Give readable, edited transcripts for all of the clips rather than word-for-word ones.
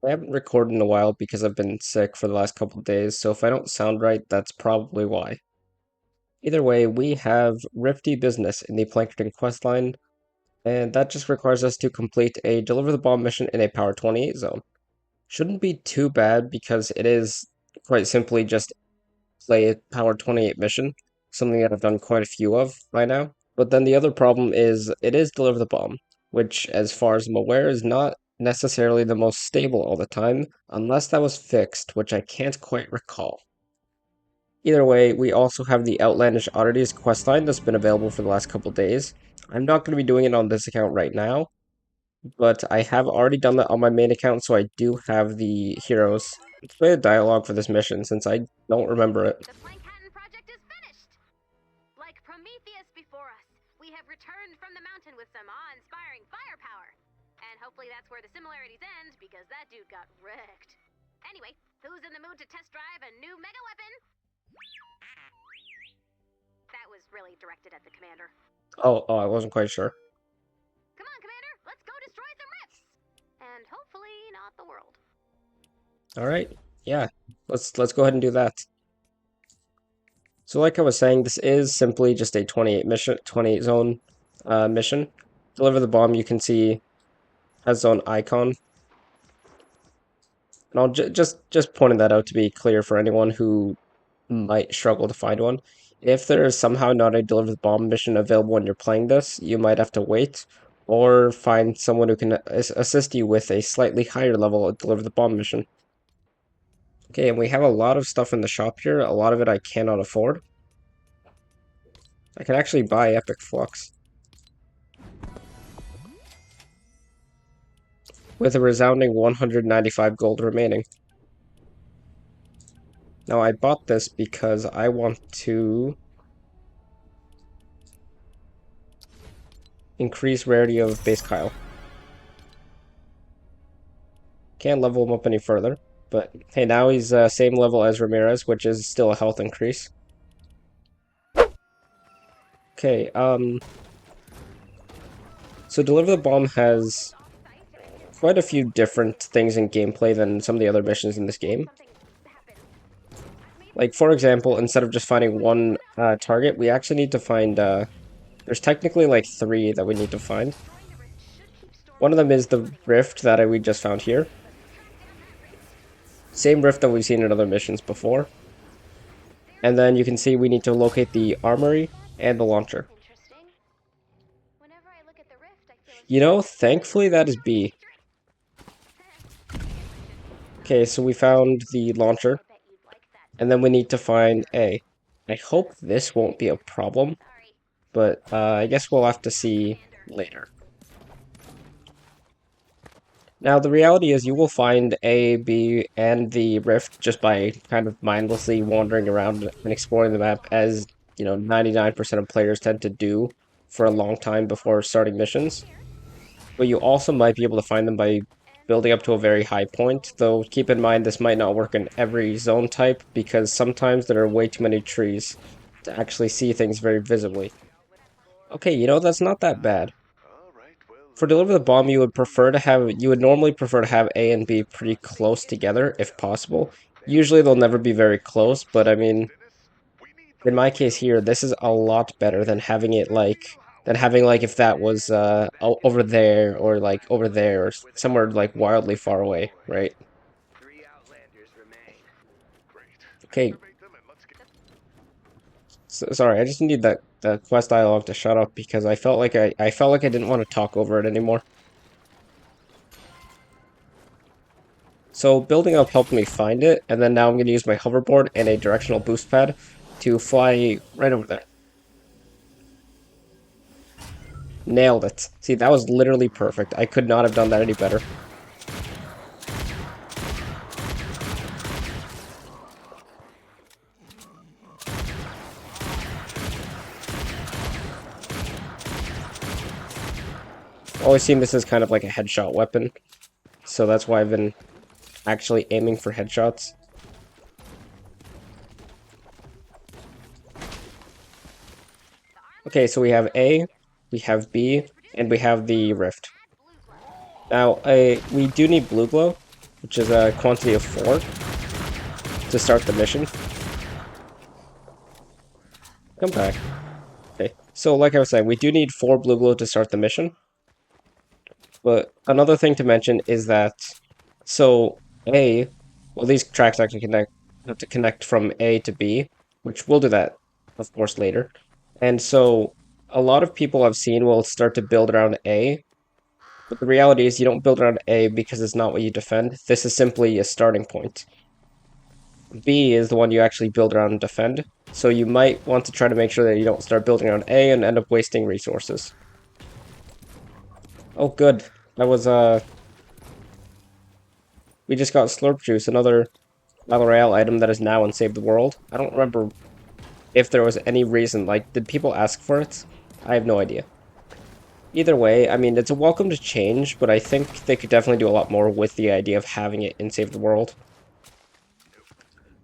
I haven't recorded in a while because I've been sick for the last couple of days, so if I don't sound right, that's probably why. Either way, we have Rifty Business in the Plankerton questline, and that just requires us to complete a Deliver the Bomb mission in a Power 28 zone. Shouldn't be too bad because it is quite simply just play a Power 28 mission, something that I've done quite a few of by now. But then the other problem is it is Deliver the Bomb, which, as far as I'm aware, is not necessarily the most stable all the time, unless that was fixed, which I can't quite recall. Either way, we also have the Outlandish Oddities questline that's been available for the last couple days. I'm not going to be doing it on this account right now, but I have already done that on my main account, so I do have the heroes. Let's play a dialogue for this mission since I don't remember it. The Plankerton project is finished! Like Prometheus before us, we have returned from the mountain with some awe-inspiring firepower. And hopefully that's where the similarities end, because that dude got wrecked. Anyway, who's in the mood to test drive a new mega weapon? That was really directed at the commander. Oh, I wasn't quite sure. Come on, Commander, let's go destroy some rifts! And hopefully not the world. All right, yeah, let's go ahead and do that. So, like I was saying, this is simply just a 28 zone mission. Deliver the bomb. You can see has zone icon, and I'll just pointing that out to be clear for anyone who might struggle to find one. If there is somehow not a Deliver the Bomb mission available when you're playing this, you might have to wait or find someone who can assist you with a slightly higher level Deliver the Bomb mission. Okay, and we have a lot of stuff in the shop here. A lot of it I cannot afford. I can actually buy Epic Flux with a resounding 195 gold remaining. Now, I bought this because I want to increase rarity of base Kyle. Can't level him up any further, but hey, now he's same level as Ramirez, which is still a health increase. Okay, so Deliver the Bomb has quite a few different things in gameplay than some of the other missions in this game. Like, for example, instead of just finding one target, we actually need to find, there's technically like 3 that we need to find. One of them is the rift that we just found here. Same rift that we've seen in other missions before. And then you can see we need to locate the armory and the launcher. You know, thankfully that is B. Okay, so we found the launcher. And then we need to find A. I hope this won't be a problem, but I guess we'll have to see later. Now, the reality is you will find A, B, and the rift just by kind of mindlessly wandering around and exploring the map, as, you know, 99% of players tend to do for a long time before starting missions. But you also might be able to find them by building up to a very high point, though keep in mind this might not work in every zone type, because sometimes there are way too many trees to actually see things very visibly. Okay, you know, that's not that bad. For Deliver the Bomb, you would normally prefer to have A and B pretty close together, if possible. Usually they'll never be very close, but I mean, in my case here, this is a lot better than having it like, if that was over there, or like over there, or somewhere like wildly far away, right? Okay. So, sorry, I just need that quest dialogue to shut up because I felt like I didn't want to talk over it anymore. So building up helped me find it, and then now I'm going to use my hoverboard and a directional boost pad to fly right over there. Nailed it. See, that was literally perfect. I could not have done that any better. Always seen this as kind of like a headshot weapon, so that's why I've been actually aiming for headshots. Okay, so we have A, we have B, and we have the rift. Now, we do need BluGlo, which is a quantity of 4 to start the mission. Come back. Okay, so like I was saying, we do need 4 BluGlo to start the mission. But another thing to mention is that, so well, these tracks actually have to connect from A to B, which we'll do that, of course, later. And so a lot of people I've seen will start to build around A, but the reality is you don't build around A because it's not what you defend. This is simply a starting point. B is the one you actually build around and defend, so you might want to try to make sure that you don't start building around A and end up wasting resources. Oh, good. That was, we just got Slurp Juice, another Battle Royale item that is now in Save the World. I don't remember if there was any reason, like, did people ask for it? I have no idea. Either way, I mean, it's a welcome to change, but I think they could definitely do a lot more with the idea of having it in Save the World.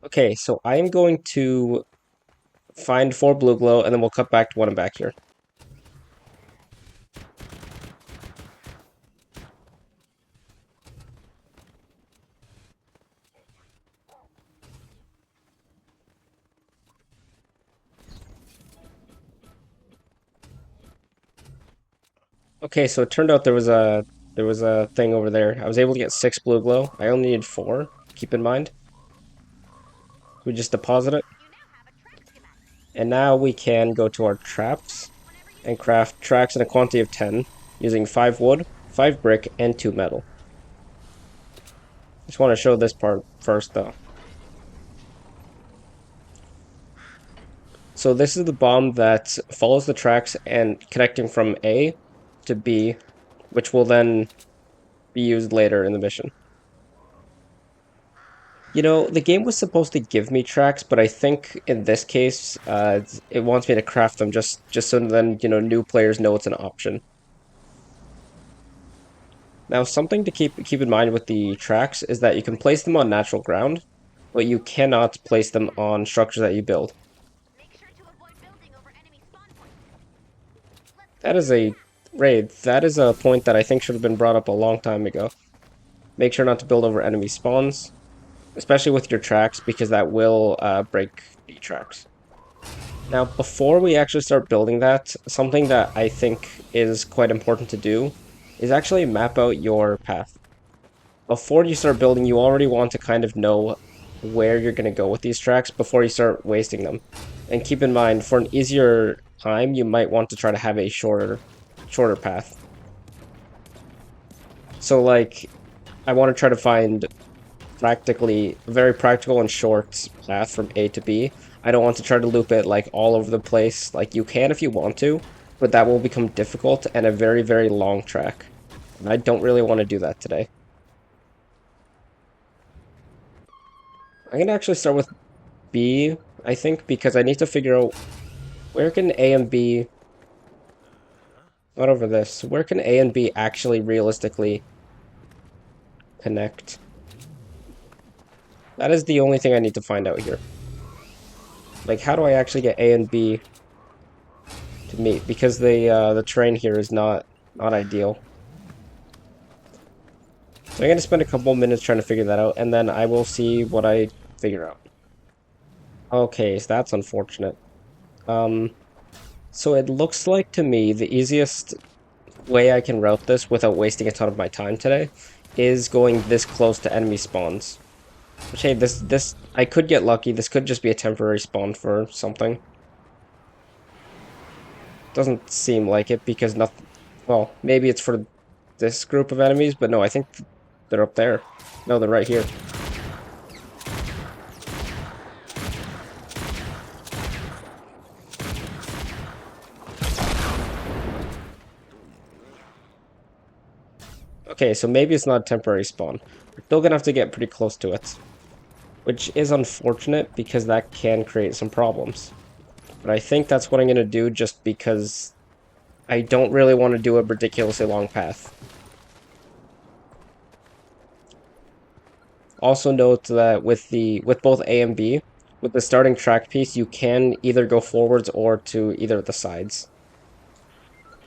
Okay, so I am going to find 4 BluGlo, and then we'll cut back to when I'm back here. Okay, so it turned out there was a thing over there. I was able to get 6 BluGlo. I only needed 4, keep in mind. We just deposit it. And now we can go to our traps and craft tracks in a quantity of 10 using 5 wood, 5 brick, and 2 metal. Just want to show this part first though. So this is the bomb that follows the tracks and connecting from A to B, which will then be used later in the mission. You know, the game was supposed to give me tracks, but I think in this case, it wants me to craft them just so then, you know, new players know it's an option. Now, something to keep in mind with the tracks is that you can place them on natural ground, but you cannot place them on structures that you build. That is a raid. That is a point that I think should have been brought up a long time ago. Make sure not to build over enemy spawns, especially with your tracks, because that will break the tracks. Now, before we actually start building that, something that I think is quite important to do is actually map out your path. Before you start building, you already want to kind of know where you're going to go with these tracks before you start wasting them. And keep in mind, for an easier time, you might want to try to have a shorter path. So, like, I want to try to find practically a very practical and short path from A to B. I don't want to try to loop it like all over the place. Like you can if you want to, but that will become difficult and a very, very long track. And I don't really want to do that today. I'm gonna actually start with B, I think, because I need to figure out where can A and B, not over this, where can A and B actually realistically connect? That is the only thing I need to find out here. Like, how do I actually get A and B to meet? Because the terrain here is not ideal. So I'm gonna spend a couple minutes trying to figure that out, and then I will see what I figure out. Okay, so that's unfortunate. So it looks like to me the easiest way I can route this without wasting a ton of my time today is going this close to enemy spawns. Which, hey, this I could get lucky. This could just be a temporary spawn for something. Doesn't seem like it because nothing. Well, maybe it's for this group of enemies, but no, I think they're up there. No, they're right here. Okay, so maybe it's not a temporary spawn. We're still gonna have to get pretty close to it. Which is unfortunate because that can create some problems. But I think that's what I'm gonna do just because I don't really want to do a ridiculously long path. Also note that with both A and B, with the starting track piece, you can either go forwards or to either of the sides.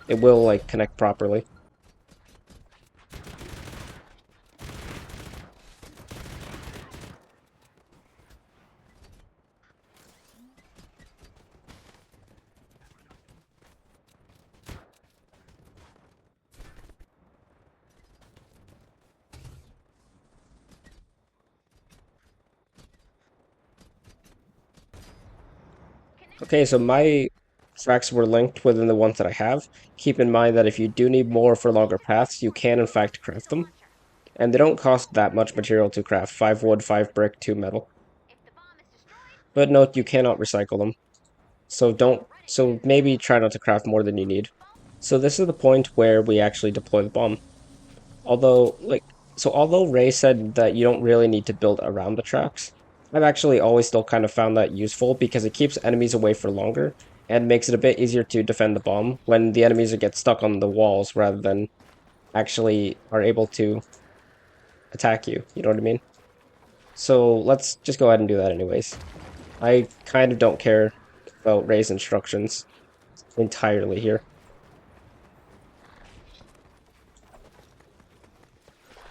It will like connect properly. Okay, so my tracks were linked within the ones that I have. Keep in mind that if you do need more for longer paths, you can in fact craft them. And they don't cost that much material to craft. 5 wood, 5 brick, 2 metal. But note, you cannot recycle them. So maybe try not to craft more than you need. So this is the point where we actually deploy the bomb. Although Ray said that you don't really need to build around the tracks, I've actually always still kind of found that useful because it keeps enemies away for longer and makes it a bit easier to defend the bomb when the enemies get stuck on the walls rather than actually are able to attack you. You know what I mean? So let's just go ahead and do that anyways. I kind of don't care about Ray's instructions entirely here.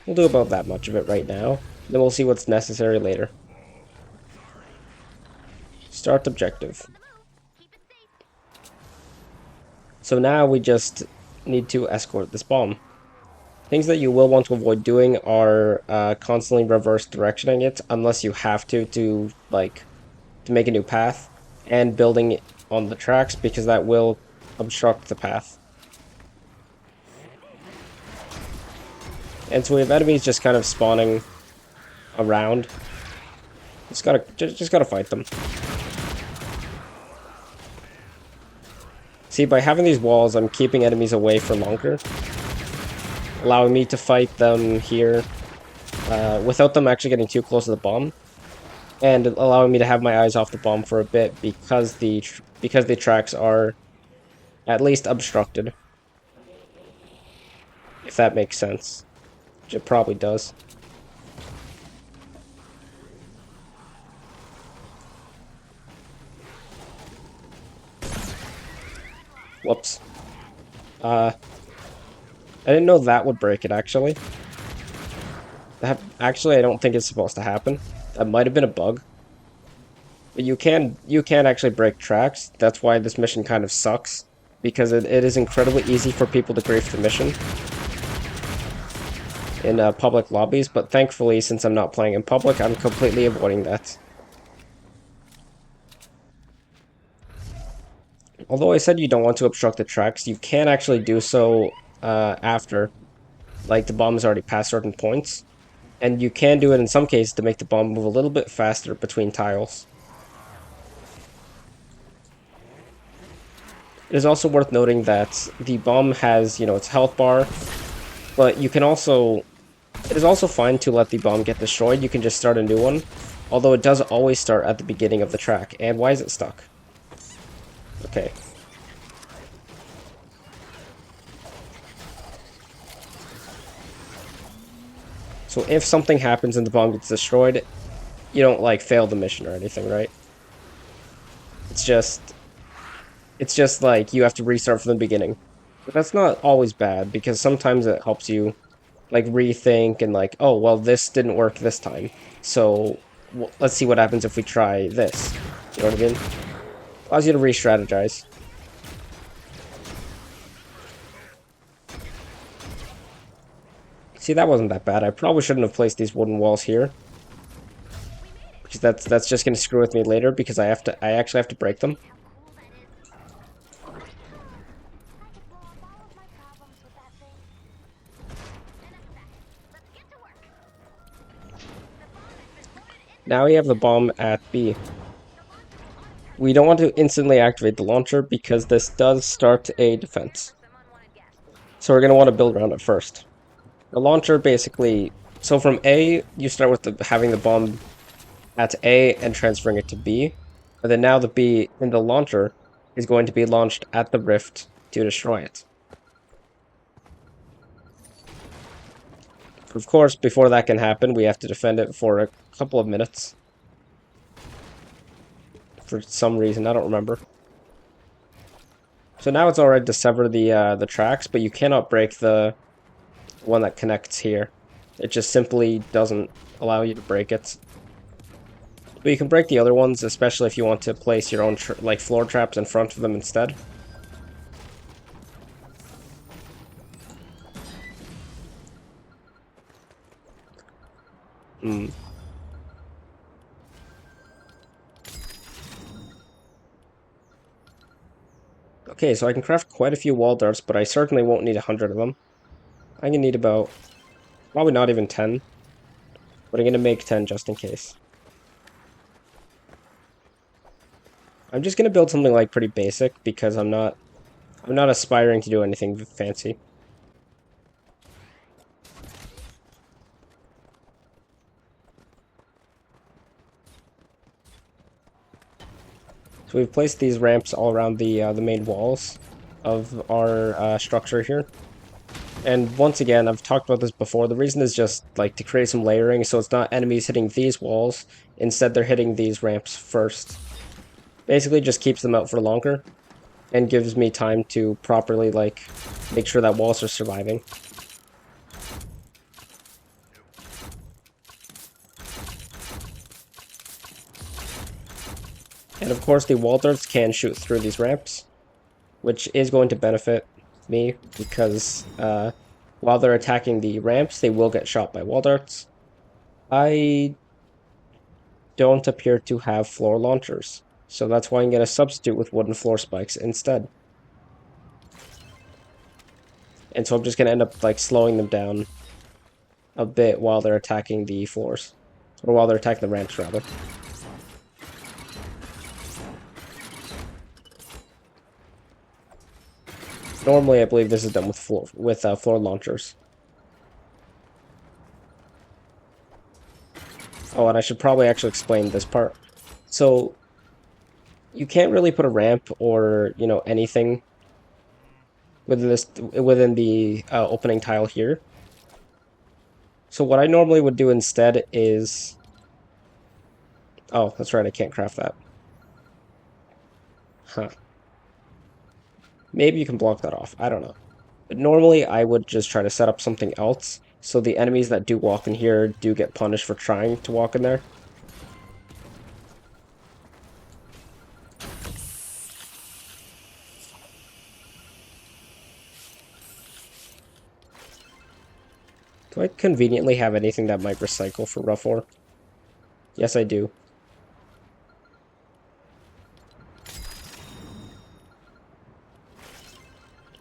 We'll do about that much of it right now, then we'll see what's necessary later. Start objective. So now we just need to escort this bomb. Things that you will want to avoid doing are constantly reverse directioning it, unless you have to make a new path, and building it on the tracks, because that will obstruct the path. And so we have enemies just kind of spawning around. Just gotta fight them. See, by having these walls, I'm keeping enemies away for longer, allowing me to fight them here without them actually getting too close to the bomb, and allowing me to have my eyes off the bomb for a bit because the tracks are at least obstructed. If that makes sense, which it probably does. Whoops. I didn't know that would break it, actually. Actually, I don't think it's supposed to happen. That might have been a bug. But you can actually break tracks. That's why this mission kind of sucks. Because it is incredibly easy for people to grief the mission in public lobbies, but thankfully, since I'm not playing in public, I'm completely avoiding that. Although I said you don't want to obstruct the tracks, you can actually do so after, like, the bomb has already passed certain points. And you can do it in some cases to make the bomb move a little bit faster between tiles. It is also worth noting that the bomb has, its health bar, but you can also... It is also fine to let the bomb get destroyed. You can just start a new one, although it does always start at the beginning of the track. And why is it stuck? Okay. So if something happens and the bomb gets destroyed, you don't, like, fail the mission or anything, right? It's just like you have to restart from the beginning. But that's not always bad, because sometimes it helps you, like, rethink and, like, oh, well, this didn't work this time. So let's see what happens if we try this. You know what I mean? Allows you to re-strategize. See, that wasn't that bad. I probably shouldn't have placed these wooden walls here, because that's just gonna screw with me later, because I actually have to break them. Now we have the bomb at B. We don't want to instantly activate the launcher because this does start a defense. So we're going to want to build around it first. The launcher basically... So from A, you start with having the bomb at A and transferring it to B. But then now the B in the launcher is going to be launched at the rift to destroy it. Of course, before that can happen, we have to defend it for a couple of minutes. For some reason, I don't remember. So now it's alright to sever the tracks, but you cannot break the one that connects here. It just simply doesn't allow you to break it. But you can break the other ones, especially if you want to place your own like floor traps in front of them instead. Okay, so I can craft quite a few wall darts, but I certainly won't need 100 of them. I'm gonna need about, probably not even 10, but I'm gonna make 10 just in case. I'm just gonna build something like pretty basic because I'm not aspiring to do anything fancy. So we've placed these ramps all around the main walls of our structure here. And once again, I've talked about this before, the reason is just like to create some layering so it's not enemies hitting these walls, instead they're hitting these ramps first. Basically just keeps them out for longer and gives me time to properly like make sure that walls are surviving. And of course the wall darts can shoot through these ramps, which is going to benefit me because while they're attacking the ramps, they will get shot by wall darts. I don't appear to have floor launchers, so that's why I'm going to substitute with wooden floor spikes instead. And so I'm just going to end up like slowing them down a bit while they're attacking the floors, or while they're attacking the ramps rather. Normally, I believe this is done with floor launchers. Oh, and I should probably actually explain this part. So you can't really put a ramp or anything within the opening tile here. So what I normally would do instead is, oh, that's right, I can't craft that. Huh. Maybe you can block that off. I don't know. But normally I would just try to set up something else so the enemies that do walk in here do get punished for trying to walk in there. Do I conveniently have anything that might recycle for rough ore? Yes, I do.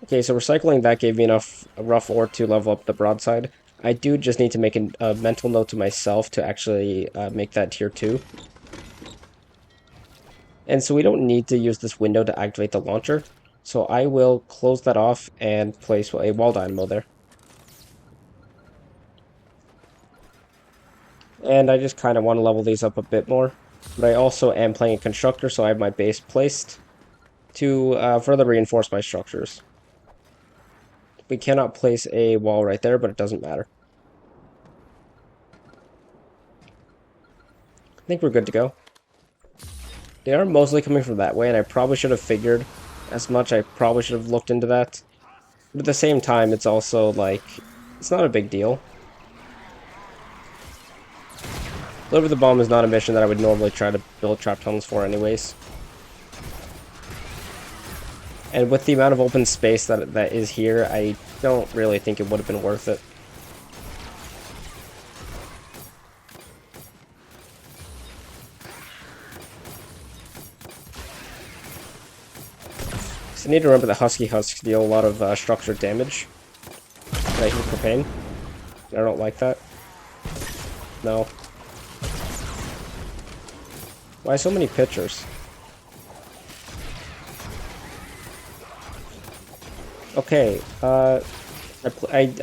Okay, so recycling that gave me enough rough ore to level up the broadside. I do just need to make a mental note to myself to actually make that tier 2. And so we don't need to use this window to activate the launcher. So I will close that off and place a wall dynamo there. And I just kind of want to level these up a bit more. But I also am playing a constructor, so I have my base placed to further reinforce my structures. We cannot place a wall right there, but it doesn't matter. I think we're good to go. They are mostly coming from that way, and I probably should have figured as much. I probably should have looked into that. But at the same time, it's also, like, it's not a big deal. Deliver the bomb is not a mission that I would normally try to build trap tunnels for anyways. And with the amount of open space that is here, I don't really think it would have been worth it. So I need to remember that Husky Husks deal a lot of structured damage. Can I hear propane? I don't like that. No. Why so many pictures? Okay, I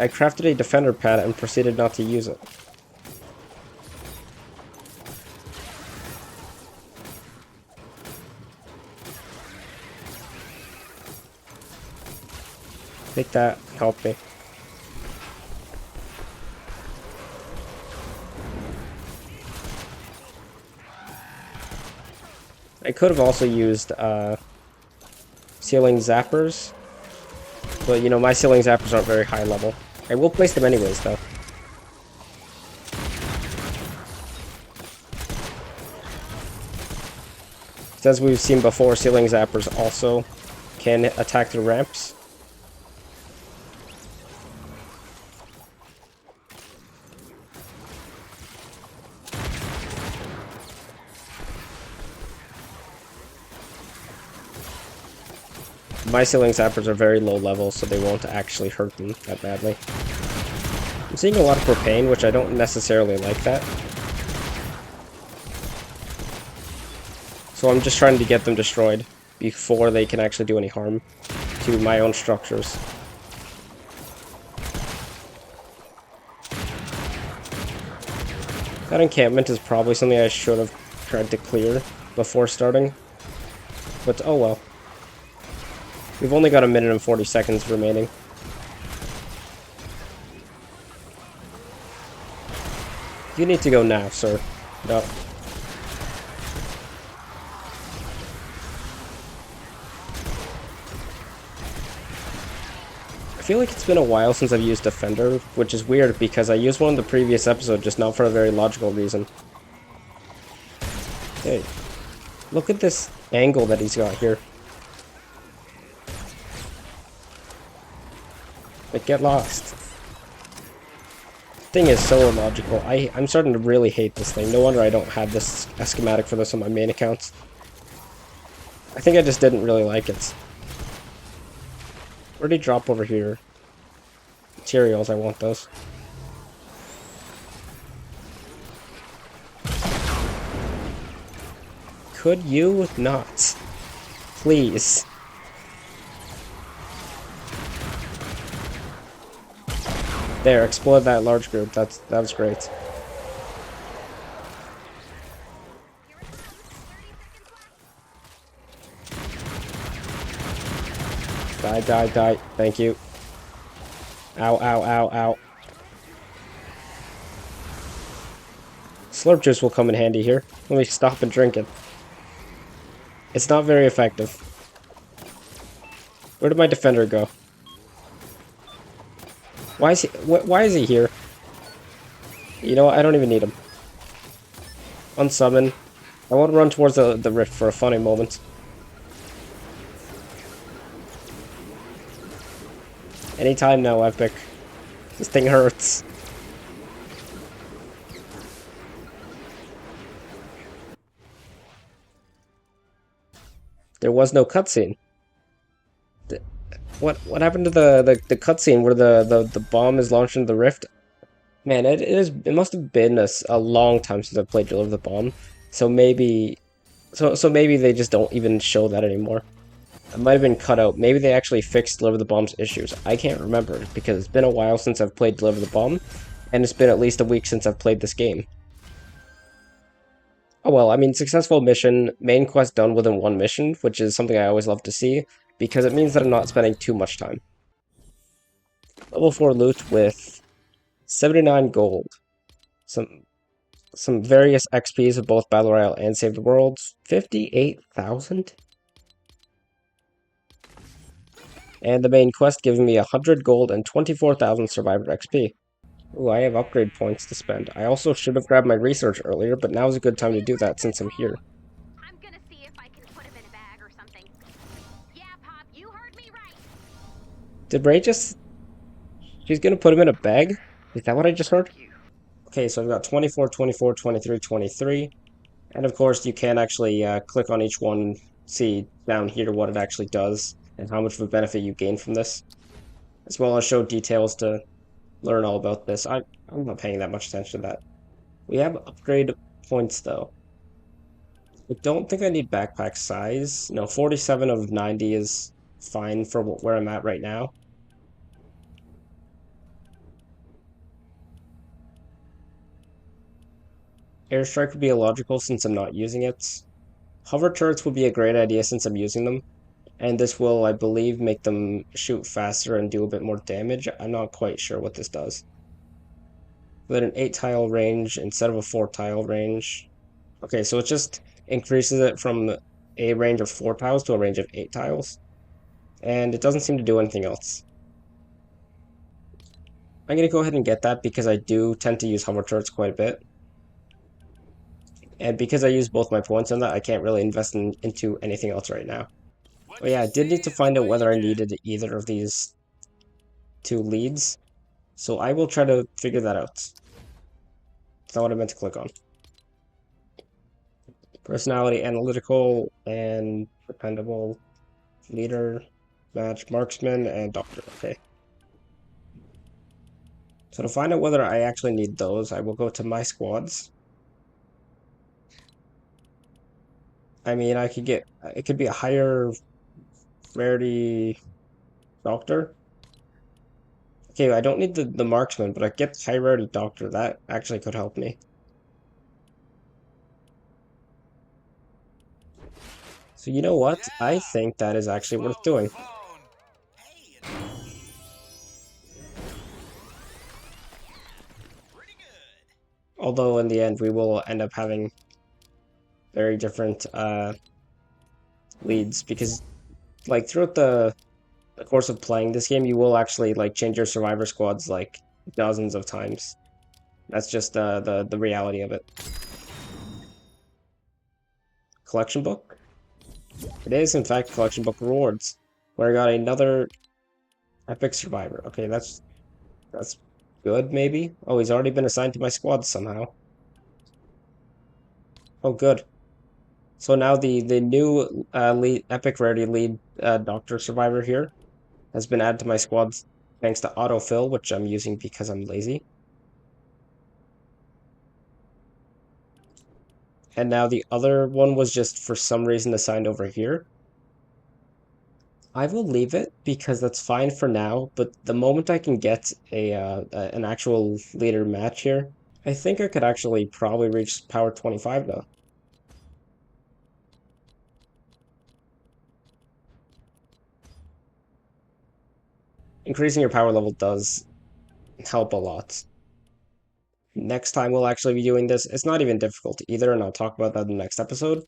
crafted a defender pad and proceeded not to use it. Take that, help me. I could have also used ceiling zappers, but my ceiling zappers aren't very high level. I will place them anyways though. As we've seen before, ceiling zappers also can attack the ramps. my ceiling zappers are very low level, so they won't actually hurt them that badly. I'm seeing a lot of propane, which I don't necessarily like that. So I'm just trying to get them destroyed before they can actually do any harm to my own structures. That encampment is probably something I should have tried to clear before starting. But oh well. We've only got 1 minute and 40 seconds remaining. You need to go now, sir. No. I feel like it's been a while since I've used Defender, which is weird because I used one in the previous episode, just not for a very logical reason. Hey, look at this angle that he's got here. Like, get lost. Thing is so illogical. I'm starting to really hate this thing. No wonder I don't have this schematic for this on my main accounts. I think I just didn't really like it. Where'd he drop over here? Materials, I want those. Could you not? Please. There, explode that large group. That was great. Die, die, die. Thank you. Ow, ow, ow, ow. Slurp juice will come in handy here. Let me stop and drink it. It's not very effective. Where did my defender go? Why is he here? You know what? I don't even need him. Unsummon. I want to run towards the rift for a funny moment. Anytime now, Epic. This thing hurts. There was no cutscene. What happened to the cutscene where the bomb is launched into the rift? Man, it must have been a long time since I played Deliver the Bomb. So maybe maybe they just don't even show that anymore. It might have been cut out. Maybe they actually fixed Deliver the Bomb's issues. I can't remember because it's been a while since I've played Deliver the Bomb, and it's been at least a week since I've played this game. Oh well, I mean, successful mission, main quest done within one mission, which is something I always love to see, because it means that I'm not spending too much time. Level 4 loot with 79 gold. Some various XPs of both Battle Royale and Save the World. 58,000? And the main quest giving me 100 gold and 24,000 Survivor XP. Ooh, I have upgrade points to spend. I also should have grabbed my research earlier, but now is a good time to do that since I'm here. I'm gonna see if I can put him in a bag or something. Yeah, Pop, you heard me right. Did Ray just... She's gonna put him in a bag? Is that what I just heard? Okay, so I've got 24, 24, 23, 23. And of course, you can actually click on each one, see down here what it actually does, and how much of a benefit you gain from this. As well as show details to learn all about this. I'm not paying that much attention to that. We have upgrade points, though. I don't think I need backpack size. No, 47 of 90 is fine for where I'm at right now. Airstrike would be illogical since I'm not using it. Hover turrets would be a great idea since I'm using them. And this will, I believe, make them shoot faster and do a bit more damage. I'm not quite sure what this does. But an 8-tile range instead of a 4-tile range. Okay, so it just increases it from a range of 4 tiles to a range of 8 tiles. And it doesn't seem to do anything else. I'm going to go ahead and get that because I do tend to use hover turrets quite a bit. And because I use both my points on that, I can't really invest into anything else right now. Oh yeah, I did need to find out whether I needed either of these 2 leads. So I will try to figure that out. That's not what I meant to click on. Personality, analytical, and dependable. Leader. Match marksman and doctor. Okay. So to find out whether I actually need those, I will go to my squads. I mean, I could get it could be a higher rarity doctor. Okay, I don't need the marksman, but I get the high rarity doctor. That actually could help me. So you know what? I Yeah, think that is actually worth follow the doing. phone. Hey, it's pretty good. Although in the end we will end up having very different leads because like throughout the course of playing this game, you will actually like change your survivor squads like dozens of times. That's just the reality of it. Collection book? It is in fact collection book rewards, where I got another epic survivor. Okay, that's good maybe. Oh, he's already been assigned to my squad somehow. Oh, good. So now the new lead epic rarity lead doctor survivor here has been added to my squad thanks to autofill, which I'm using because I'm lazy. And now the other one was just for some reason assigned over here. I will leave it because that's fine for now, but the moment I can get an actual leader match here, I think I could actually probably reach power 25 though. Increasing your power level does help a lot. Next time we'll actually be doing this. It's not even difficult either, and I'll talk about that in the next episode.